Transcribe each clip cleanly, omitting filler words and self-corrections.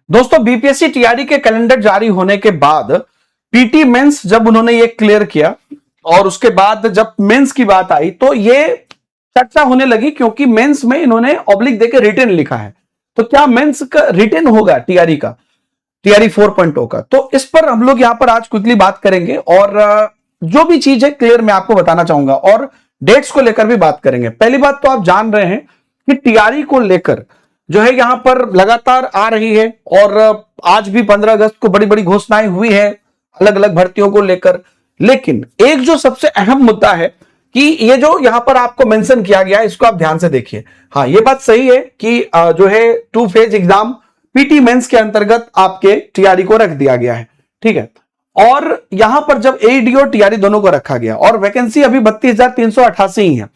दोस्तों BPSC TRE के calendar जारी होने के बाद पीटी मेंस जब उन्होंने ये क्लियर किया और उसके बाद जब मेंस की बात आई तो ये चर्चा होने लगी, क्योंकि मेंस में इन्होंने ऑब्लिक देके रिटन लिखा है। तो क्या मेंस का रिटन होगा टीआरई का, टीआरई 4.0 का? तो इस पर हम लोग यहां पर आज क्विकली बात करेंगे और जो भी चीज है क्लियर मैं आपको बताना चाहूंगा और डेट्स को लेकर भी बात करेंगे। पहली बात तो आप जान रहे हैं कि टीआरई को लेकर जो है यहां पर लगातार आ रही है और आज भी 15 अगस्त को बड़ी बड़ी घोषणाएं हुई है अलग अलग भर्तियों को लेकर। लेकिन एक जो सबसे अहम मुद्दा है कि ये जो यहां पर आपको मेंशन किया गया है, इसको आप ध्यान से देखिए। हाँ, ये बात सही है कि जो है 2 फेज एग्जाम पीटी मेंस के अंतर्गत आपके टीआरई को रख दिया गया है, ठीक है। और यहां पर जब एडी और टीआरई दोनों को रखा गया और वैकेंसी अभी 32,388 ही है,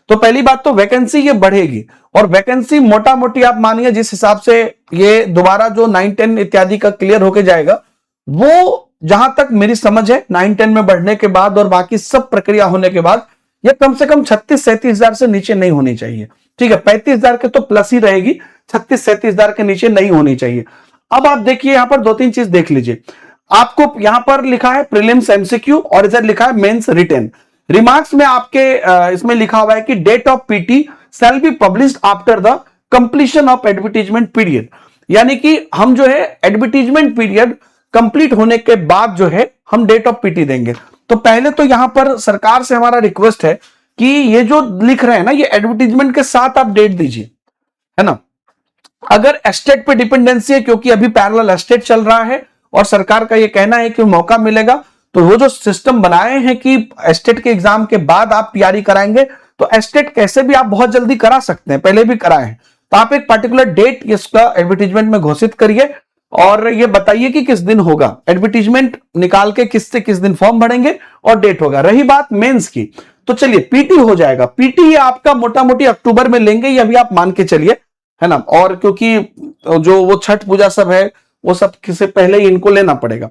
तो पहली बात तो वैकेंसी ये बढ़ेगी और वैकेंसी मोटा मोटी आप मानिए जिस हिसाब से ये दोबारा जो 9-10 इत्यादि का क्लियर होके जाएगा, वो जहां तक मेरी समझ है 9-10 में बढ़ने के बाद और बाकी सब प्रक्रिया होने के बाद ये कम से कम 36-37 हजार से नीचे नहीं होनी चाहिए, ठीक है। 35,000 के तो प्लस ही रहेगी, 36-37 हजार के नीचे नहीं होनी चाहिए। अब आप देखिए यहां पर 2-3 चीज देख लीजिए। आपको यहां पर लिखा है प्रीलिम्स एमसीक्यू और इधर लिखा है मेंस रिटन। रिमार्क्स में आपके इसमें लिखा हुआ है कि date of PT shall be published after the completion of advertisement period, यानी कि हम जो है एडवर्टीजमेंट पीरियड कंप्लीट होने के बाद जो है हम डेट ऑफ पीटी देंगे। तो पहले तो यहां पर सरकार से हमारा रिक्वेस्ट है कि ये जो लिख रहे हैं ना, ये एडवर्टीजमेंट के साथ आप डेट दीजिए, है ना। अगर एस्टेट पे डिपेंडेंसी है, क्योंकि अभी पैरेलल एस्टेट चल रहा है और सरकार का ये कहना है कि मौका मिलेगा, तो वो जो सिस्टम बनाए हैं कि एस्टेट के एग्जाम के बाद आप तैयारी कराएंगे, तो एस्टेट कैसे भी आप बहुत जल्दी करा सकते हैं, पहले भी कराए हैं। तो आप एक पर्टिकुलर डेट इसका एडवर्टीजमेंट में घोषित करिए और ये बताइए कि किस दिन होगा एडवर्टीजमेंट निकाल के, किससे किस दिन फॉर्म भरेंगे और डेट होगा। रही बात मेंस की, तो चलिए पीटी हो जाएगा। पीटी ये आपका मोटा मोटी अक्टूबर में लेंगे, ये अभी आप मान के चलिए, है ना। और क्योंकि जो वो छठ पूजा सब है वो सब से पहले ही इनको लेना पड़ेगा।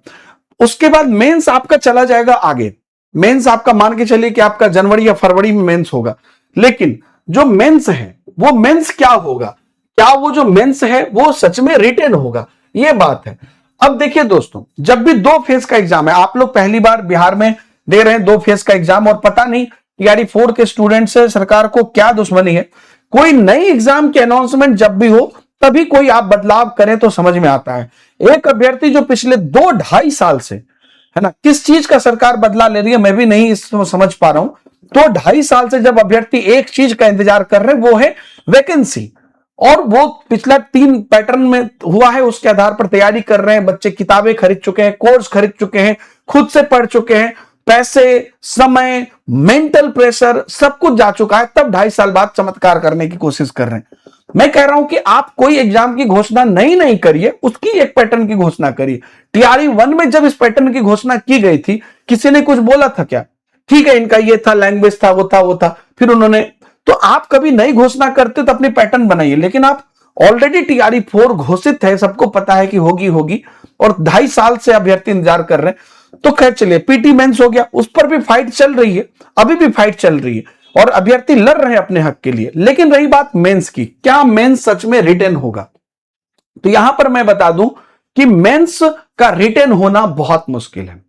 उसके बाद मेंस आपका चला जाएगा आगे। मेंस आपका मान के चलिए कि आपका जनवरी या फरवरी में मेंस होगा। लेकिन जो मेंस है वो मेंस क्या होगा, क्या वो जो मेंस है वो सच में रिटेन होगा, ये बात है। अब देखिए दोस्तों, जब भी 2 फेज का एग्जाम है, आप लोग पहली बार बिहार में दे रहे हैं 2 फेज का एग्जाम और पता नहीं टीआरई 4 के स्टूडेंट से सरकार को क्या दुश्मनी है। कोई नई एग्जाम की अनाउंसमेंट जब भी हो तभी कोई आप बदलाव करें तो समझ में आता है। एक अभ्यर्थी जो पिछले 2-2.5 साल से, है ना, किस चीज का सरकार बदला ले रही है मैं भी नहीं इसको समझ पा रहा हूं। तो 2.5 साल से जब अभ्यर्थी एक चीज का इंतजार कर रहे हैं वो है वैकेंसी, और वो पिछला 3 पैटर्न में हुआ है, उसके आधार पर तैयारी कर रहे हैं। बच्चे किताबें खरीद चुके हैं, कोर्स खरीद चुके हैं, खुद से पढ़ चुके हैं, पैसे, समय, मेंटल प्रेशर सब कुछ जा चुका है, तब 2.5 साल बाद चमत्कार करने की कोशिश कर रहे हैं। मैं कह रहा हूं कि आप कोई एग्जाम की घोषणा नहीं करिए, उसकी एक पैटर्न की घोषणा करिए। टीआरई 1 में जब इस पैटर्न की घोषणा की गई थी, किसी ने कुछ बोला था क्या? ठीक है, इनका ये था, लैंग्वेज था, वो था, फिर उन्होंने, तो आप कभी नई घोषणा करते तो अपनी पैटर्न बनाइए। लेकिन आप ऑलरेडी टीआरई 4 घोषित है, सबको पता है कि होगी और 2.5 साल से अभ्यर्थी इंतजार कर रहे हैं। तो खैर चलिए, पीटी मेंस हो गया, उस पर भी फाइट चल रही है, अभी भी फाइट चल रही है और अभ्यर्थी लड़ रहे हैं अपने हक के लिए। लेकिन रही बात मेंस की, क्या मेंस सच में रिटेन होगा? तो यहां पर मैं बता दूं कि मेंस का रिटेन होना बहुत मुश्किल है,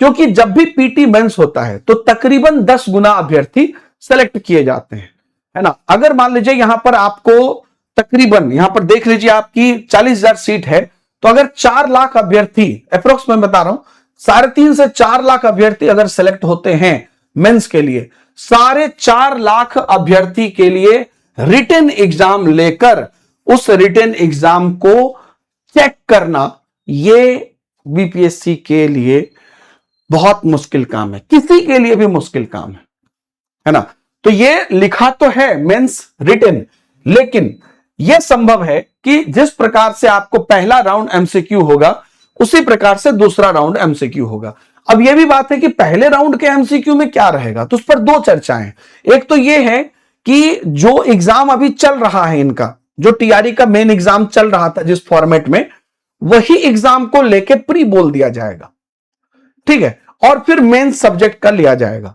क्योंकि जब भी पीटी मेंस होता है तो तकरीबन 10 गुना अभ्यर्थी सेलेक्ट किए जाते हैं, है ना। अगर मान लीजिए यहां पर आपको तकरीबन, यहां पर देख लीजिए आपकी 40,000 सीट है, तो अगर 4 लाख अभ्यर्थी, अप्रोक्स मैं बता रहा हूं, 3.5 से 4 लाख अभ्यर्थी अगर सेलेक्ट होते हैं मेंस के लिए, 4.5 लाख अभ्यर्थी के लिए रिटन एग्जाम लेकर उस रिटन एग्जाम को चेक करना, ये बीपीएससी के लिए बहुत मुश्किल काम है, किसी के लिए भी मुश्किल काम है ना। तो ये लिखा तो है मेंस रिटन, लेकिन यह संभव है कि जिस प्रकार से आपको पहला राउंड एमसीक्यू होगा उसी प्रकार से दूसरा राउंड एमसीक्यू होगा। अब यह भी बात है कि पहले राउंड के एमसीक्यू में क्या रहेगा, तो उस पर 2 चर्चाएं हैं। एक तो यह है कि जो एग्जाम अभी चल रहा है इनका, जो टीआरई का मेन एग्जाम चल रहा था जिस फॉर्मेट में, वही एग्जाम को लेकर प्री बोल दिया जाएगा, ठीक है, और फिर मेन सब्जेक्ट का लिया जाएगा।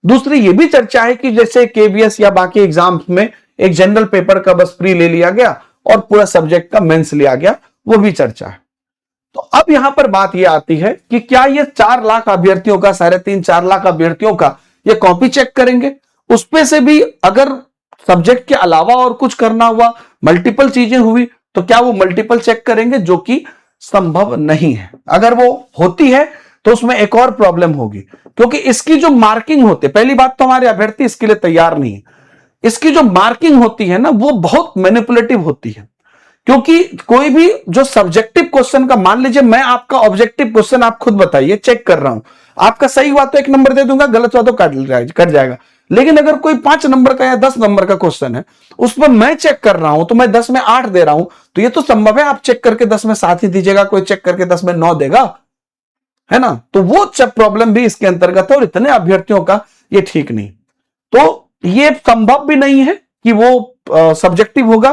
दूसरी यह भी चर्चा है कि जैसे केबीएस या बाकी एग्जाम्स में एक जनरल पेपर का बस प्री ले लिया गया और पूरा सब्जेक्ट का मेंस लिया गया वो भी चर्चा है। तो अब यहां पर बात यह आती है कि क्या ये 4 लाख अभ्यर्थियों का, 3.5-4 लाख अभ्यर्थियों का ये कॉपी चेक करेंगे? उसपे से भी अगर सब्जेक्ट के अलावा और कुछ करना हुआ, मल्टीपल चीजें हुई, तो क्या वो मल्टीपल चेक करेंगे? जो कि संभव नहीं है। अगर वो होती है तो उसमें एक और प्रॉब्लम होगी, क्योंकि इसकी जो मार्किंग होती है, पहली बात तो हमारे अभ्यर्थी इसके लिए तैयार नहीं है। इसकी जो मार्किंग होती है ना, वो बहुत मैनिपुलेटिव होती है, क्योंकि कोई भी जो सब्जेक्टिव क्वेश्चन का, मान लीजिए मैं आपका ऑब्जेक्टिव क्वेश्चन, आप खुद बताइए, चेक कर रहा हूं, आपका सही हुआ तो 1 नंबर दे दूंगा, गलत हुआ तो कट जाएगा। लेकिन अगर कोई 5 नंबर का या 10 नंबर का क्वेश्चन है, उस पर मैं चेक कर रहा हूं, तो मैं 10 में 8 दे रहा हूं, तो ये तो संभव है आप चेक करके 10 में 7 ही दीजिएगा, कोई चेक करके 10 में 9 देगा, है ना? तो वो प्रॉब्लम भी इसके अंतर्गत है, और इतने अभ्यर्थियों का ये ठीक नहीं। तो ये संभव भी नहीं है कि वो सब्जेक्टिव होगा।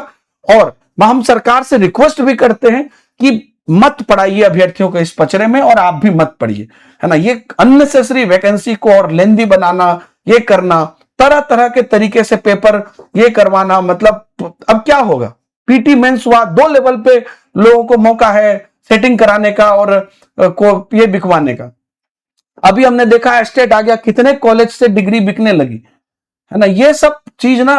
और हम सरकार से रिक्वेस्ट भी करते हैं कि मत पढ़ाइए अभ्यर्थियों को इस पचड़े में, और आप भी मत पढ़िए, है ना? ये अननेसेसरी वैकेंसी को और लेंदी बनाना, ये करना, तरह तरह के तरीके से पेपर ये करवाना, मतलब अब क्या होगा? पीटी मेंस हुआ, 2 लेवल पे लोगों को मौका है सेटिंग कराने का और को ये बिकवाने का। अभी हमने देखा एस्टेट आ गया, कितने कॉलेज से डिग्री बिकने लगी, है ना? ये सब चीज ना,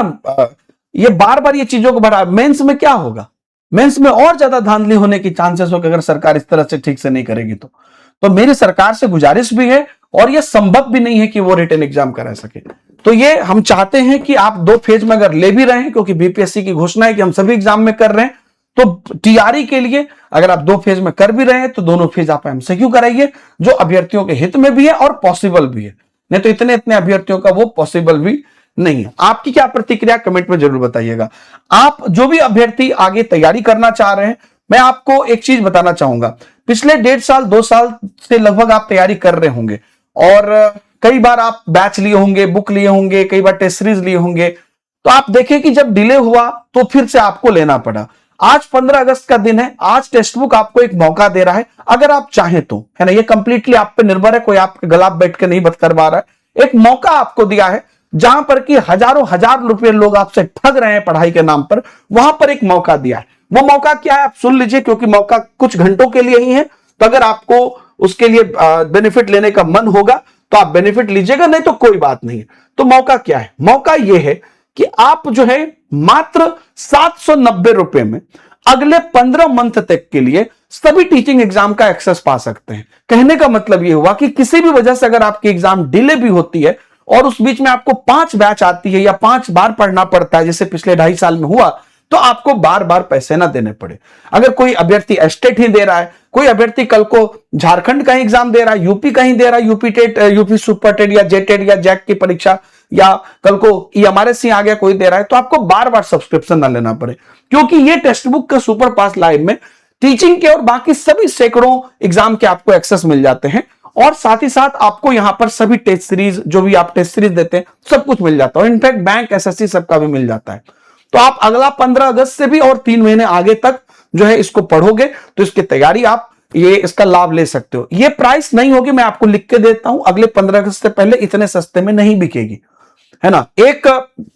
ये बार बार ये चीजों को बढ़ा। मेंस में क्या होगा? मेंस में और ज्यादा धांधली होने की चांसेस हो, अगर सरकार इस तरह से ठीक से नहीं करेगी तो मेरी सरकार से गुजारिश भी है, और ये संभव भी नहीं है कि वो रिटन एग्जाम करा सके। तो ये हम चाहते हैं कि आप 2 फेज में अगर ले भी रहे हैं, क्योंकि बीपीएससी की घोषणा है कि हम सभी एग्जाम में कर रहे हैं, तो टीआरई के लिए अगर आप 2 फेज में कर भी रहे हैं, तो दोनों फेज आप एमसीक्यू कराइए, जो अभ्यर्थियों के हित में भी है और पॉसिबल भी है। नहीं तो इतने अभ्यर्थियों का वो पॉसिबल भी नहीं है। आपकी क्या प्रतिक्रिया कमेंट में जरूर बताइएगा। आप जो भी अभ्यर्थी आगे तैयारी करना चाह रहे हैं, मैं आपको एक चीज बताना चाहूंगा। पिछले 1.5 साल 2 साल से लगभग आप तैयारी कर रहे होंगे, और कई बार आप बैच लिए होंगे, बुक लिए होंगे, कई बार टेस्ट सीरीज लिए होंगे। तो आप देखें कि जब डिले हुआ तो फिर से आपको लेना पड़ा। आज 15 अगस्त का दिन है, आज टेक्स्ट बुक आपको एक मौका दे रहा है, अगर आप चाहें तो, है ना? ये कंप्लीटली आप पे निर्भर है, कोई आपके गला बैठ के नहीं बत करवा रहा है। एक मौका आपको दिया है, जहां पर कि हजारों हजार रुपए लोग आपसे ठग रहे हैं पढ़ाई के नाम पर, वहां पर एक मौका दिया है। वो मौका क्या है आप सुन लीजिए, क्योंकि मौका कुछ घंटों के लिए ही है। तो अगर आपको उसके लिए बेनिफिट लेने का मन होगा तो आप बेनिफिट लीजिएगा, नहीं तो कोई बात नहीं है। तो मौका क्या है? मौका यह है कि आप जो है मात्र 790 रुपए में अगले 15 मंथ तक के लिए सभी टीचिंग एग्जाम का एक्सेस पा सकते हैं। कहने का मतलब यह हुआ कि किसी भी वजह से अगर आपकी एग्जाम डिले भी होती है, और उस बीच में आपको 5 बैच आती है या 5 बार पढ़ना पड़ता है, जैसे पिछले 2.5 साल में हुआ, तो आपको बार बार पैसे ना देने पड़े। अगर कोई अभ्यर्थी एस्टेट ही दे रहा है, कोई अभ्यर्थी कल को झारखंड का एग्जाम दे रहा है, यूपी का ही दे रहा है, UP TET, UP super TET या जेटेट या जैक की परीक्षा, या कल को ईएमआरएस आ गया कोई दे रहा है, तो आपको बार बार सब्सक्रिप्शन ना लेना पड़े, क्योंकि ये टेक्स्ट बुक का सुपर पास लाइव में टीचिंग के और बाकी सभी सैकड़ों एग्जाम के आपको एक्सेस मिल जाते हैं। और साथ ही साथ आपको यहां पर सभी टेस्ट सीरीज, जो भी आप टेस्ट सीरीज देते हैं, सब कुछ मिल जाता है। इनफैक्ट बैंक, एसएससी सबका भी मिल जाता है। तो आप अगला 15 अगस्त से भी और 3 महीने आगे तक जो है इसको पढ़ोगे, तो इसकी तैयारी आप ये इसका लाभ ले सकते हो। ये प्राइस नहीं होगी, मैं आपको लिख के देता हूं, अगले 15 अगस्त से पहले इतने सस्ते में नहीं बिकेगी, है ना? एक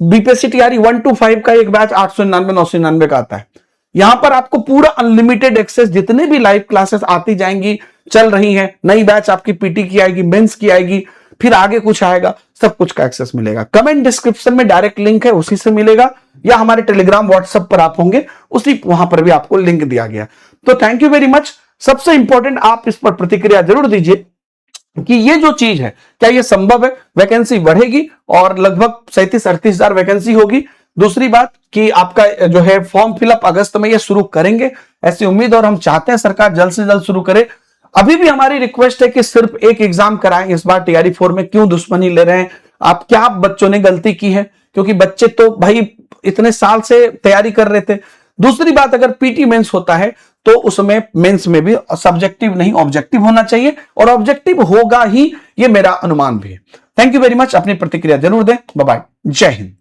बीपीएससी टीआरई 1 to 5 का एक बैच 899 999 का आता है। यहां पर आपको पूरा अनलिमिटेड एक्सेस, जितने भी लाइव क्लासेस आती जाएंगी, चल रही हैं, नई बैच आपकी पीटी की आएगी, मेंस की आएगी, फिर आगे कुछ आएगा, सब कुछ का एक्सेस मिलेगा। कमेंट डिस्क्रिप्शन में डायरेक्ट लिंक है, उसी से मिलेगा, या हमारे टेलीग्राम व्हाट्सएप पर आप होंगे, उसी वहां पर भी आपको लिंक दिया गया। तो थैंक यू वेरी मच। सबसे इंपॉर्टेंट, आप इस पर प्रतिक्रिया जरूर दीजिए कि ये जो चीज है, क्या ये संभव है? वैकेंसी बढ़ेगी और लगभग 37-38 हजार वैकेंसी होगी। दूसरी बात कि आपका जो है फॉर्म फिलअप अगस्त में ये शुरू करेंगे, ऐसी उम्मीद, और हम चाहते हैं सरकार जल्द से जल्द शुरू करे। अभी भी हमारी रिक्वेस्ट है कि सिर्फ एक एग्जाम कराएं इस बार टीआरई 4 में। क्यों दुश्मनी ले रहे हैं आप? क्या बच्चों ने गलती की है? क्योंकि बच्चे तो भाई इतने साल से तैयारी कर रहे थे। दूसरी बात, अगर पीटी मेंस होता है तो उसमें मेंस में भी सब्जेक्टिव नहीं ऑब्जेक्टिव होना चाहिए, और ऑब्जेक्टिव होगा ही, ये मेरा अनुमान भी है। Thank you very much. अपनी प्रतिक्रिया जरूर दें। बाय बाय, जय हिंद।